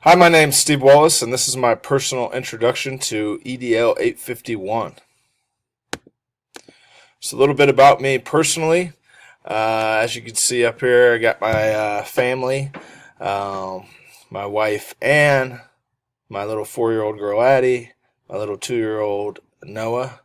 Hi, my name's Steve Wallace, and this is my personal introduction to EDL 851. So, a little bit about me personally. As you can see up here, I got my family, um, my wife Ann, my little 4-year-old girl Addie, my little 2-year-old Noah.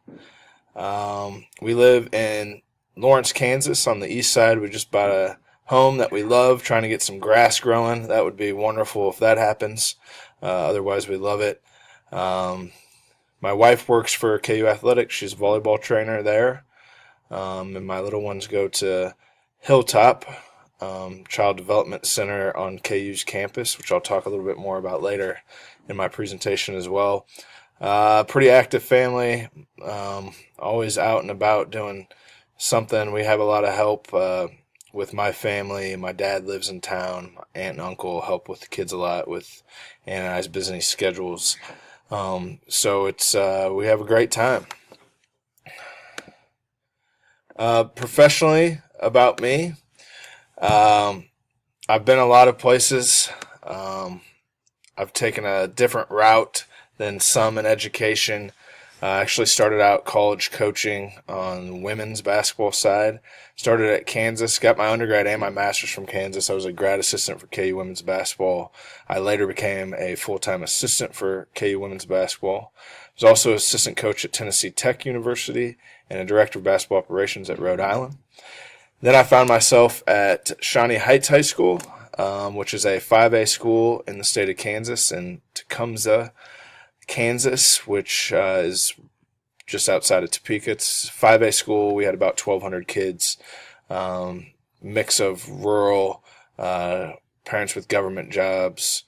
We live in Lawrence, Kansas on the east side. We just bought a home that we love, trying to get some grass growing. That would be wonderful if that happens. Otherwise, we love it. My wife works for KU Athletics. She's a volleyball trainer there. And my little ones go to Hilltop Child Development Center on KU's campus, which I'll talk a little bit more about later in my presentation as well. Pretty active family, always out and about doing something. We have a lot of help with my family. My dad lives in town. My aunt and uncle help with the kids a lot with Ann and I's busy schedules. So it's we have a great time. Professionally, about me, I've been a lot of places. I've taken a different route than some in education. I actually started out college coaching on the women's basketball side. Started at Kansas, got my undergrad and my master's from Kansas. I was a grad assistant for KU women's basketball. I later became a full-time assistant for KU women's basketball. I was also assistant coach at Tennessee Tech University and a director of basketball operations at Rhode Island. Then I found myself at Shawnee Heights High School, which is a 5A school in the state of Kansas, in Tecumseh, Kansas, which is just outside of Topeka. It's 5A school. We had about 1,200 kids, mix of rural, parents with government jobs,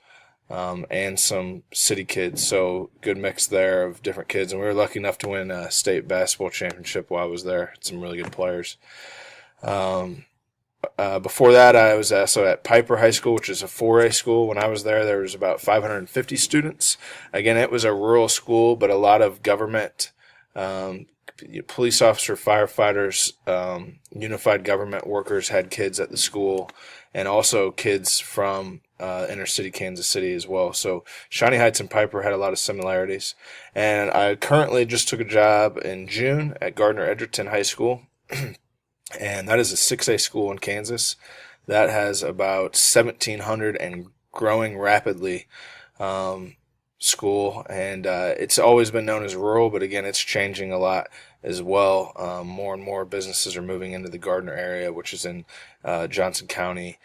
and some city kids. So good mix there of different kids. And we were lucky enough to win a state basketball championship while I was there. Had some really good players. Before that, I was also at Piper High School, which is a 4A school. When I was there was about 550 students. Again, it was a rural school, but a lot of government, police officer, firefighters, unified government workers had kids at the school, and also kids from inner city Kansas City as well. So Shawnee Heights and Piper had a lot of similarities. And I currently just took a job in June at Gardner Edgerton High School. And that is a 6A school in Kansas that has about 1,700 and growing rapidly school. And it's always been known as rural, but again, it's changing a lot as well. More and more businesses are moving into the Gardner area, which is in Johnson County,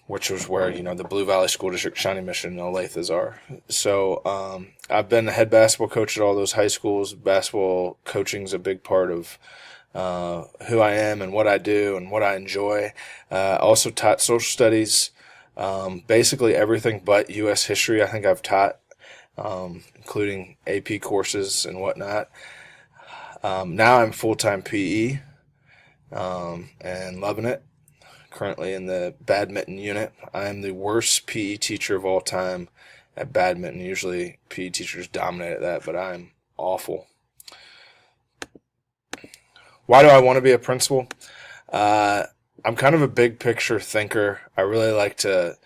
which was where, the Blue Valley School District, Shawnee Mission, and Olathe are. So I've been the head basketball coach at all those high schools. Basketball coaching is a big part of who I am and what I do and what I enjoy. Also taught social studies, basically everything but U.S. history I think I've taught, including AP courses and whatnot. Now I'm full-time PE and loving it. Currently in the badminton unit. I am the worst PE teacher of all time at badminton. Usually PE teachers dominate at that, but I'm awful. Why do I want to be a principal? I'm kind of a big picture thinker. I really like to,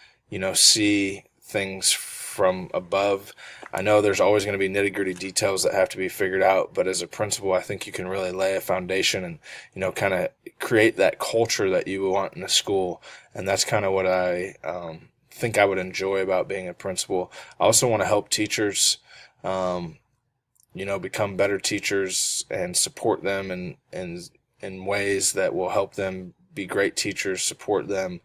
see things from above. I know there's always going to be nitty-gritty details that have to be figured out, but as a principal, I think you can really lay a foundation and, kind of create that culture that you want in a school. And that's kind of what I think I would enjoy about being a principal. I also want to help teachers, become better teachers and support them in ways that will help them be great teachers, support them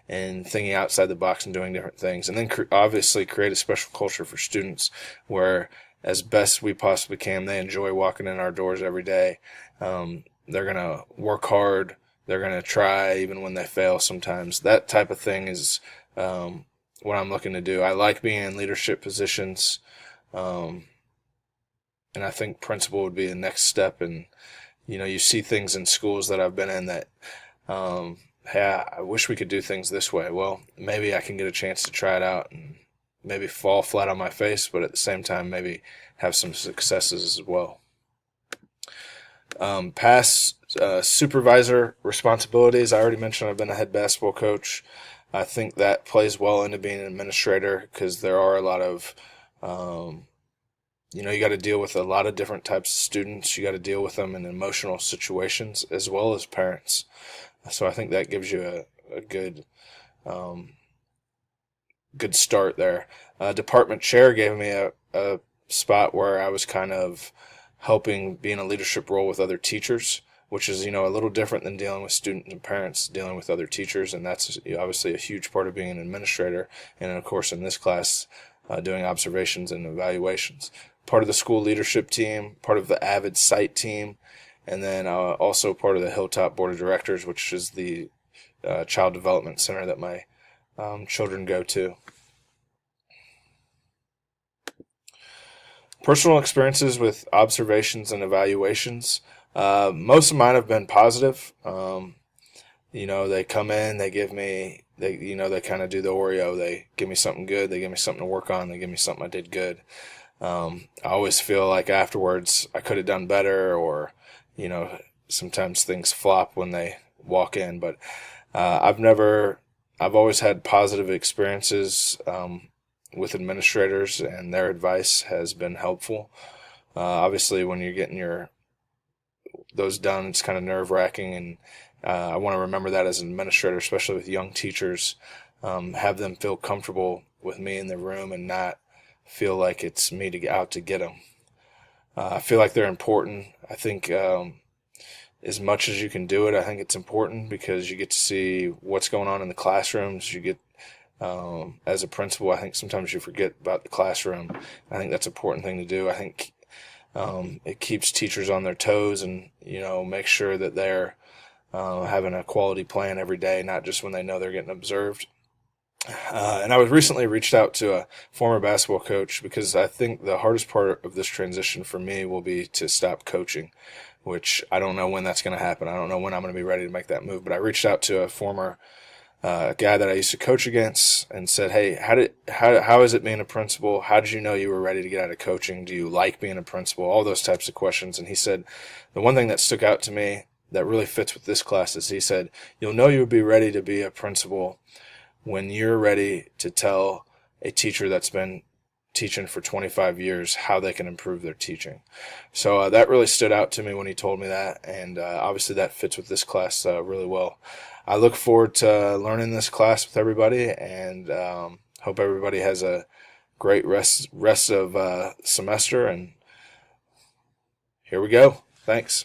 in thinking outside the box and doing different things. And then obviously create a special culture for students where, as best we possibly can, they enjoy walking in our doors every day. They're going to work hard. They're going to try even when they fail sometimes. That type of thing is what I'm looking to do. I like being in leadership positions, and I think principal would be the next step. And, you see things in schools that I've been in that, hey, I wish we could do things this way. Well, maybe I can get a chance to try it out and maybe fall flat on my face, but at the same time, maybe have some successes as well. Past supervisor responsibilities, I already mentioned I've been a head basketball coach. I think that plays well into being an administrator because there are a lot of, um, you got to deal with a lot of different types of students. You got to deal with them in emotional situations as well as parents. So I think that gives you a um, good start there. Department chair gave me a spot where I was kind of helping be in a leadership role with other teachers, which is, a little different than dealing with students and parents, dealing with other teachers. And that's obviously a huge part of being an administrator. And of course, in this class, doing observations and evaluations. Part of the school leadership team, part of the Avid site team, and then also part of the Hilltop Board of Directors, which is the child development center that my children go to. Personal experiences with observations and evaluations. Most of mine have been positive. They come in, they give me, they kind of do the Oreo. They give me something good. They give me something to work on. They give me something I did good. I always feel like afterwards I could have done better, or, sometimes things flop when they walk in. But I've always had positive experiences with administrators, and their advice has been helpful. Obviously, when you're getting those done, it's kind of nerve-wracking, and I want to remember that as an administrator, especially with young teachers, have them feel comfortable with me in the room and not feel like it's me to get out to get them. I feel like they're important. I think as much as you can do it, I think it's important because you get to see what's going on in the classrooms. You get, as a principal, I think sometimes you forget about the classroom. I think that's an important thing to do. I think it keeps teachers on their toes and, make sure that they're having a quality plan every day, not just when they know they're getting observed. And I was recently reached out to a former basketball coach because I think the hardest part of this transition for me will be to stop coaching, which I don't know when that's going to happen. I don't know when I'm going to be ready to make that move. But I reached out to a former guy that I used to coach against and said, "Hey, how is it being a principal? How did you know you were ready to get out of coaching? Do you like being a principal?" All those types of questions. And he said, the one thing that stuck out to me that really fits with this class is he said, "You'll know you would be ready to be a principal when you're ready to tell a teacher that's been teaching for 25 years how they can improve their teaching." So that really stood out to me when he told me that, and obviously that fits with this class really well. I look forward to learning this class with everybody, and hope everybody has a great rest of semester, and here we go. Thanks.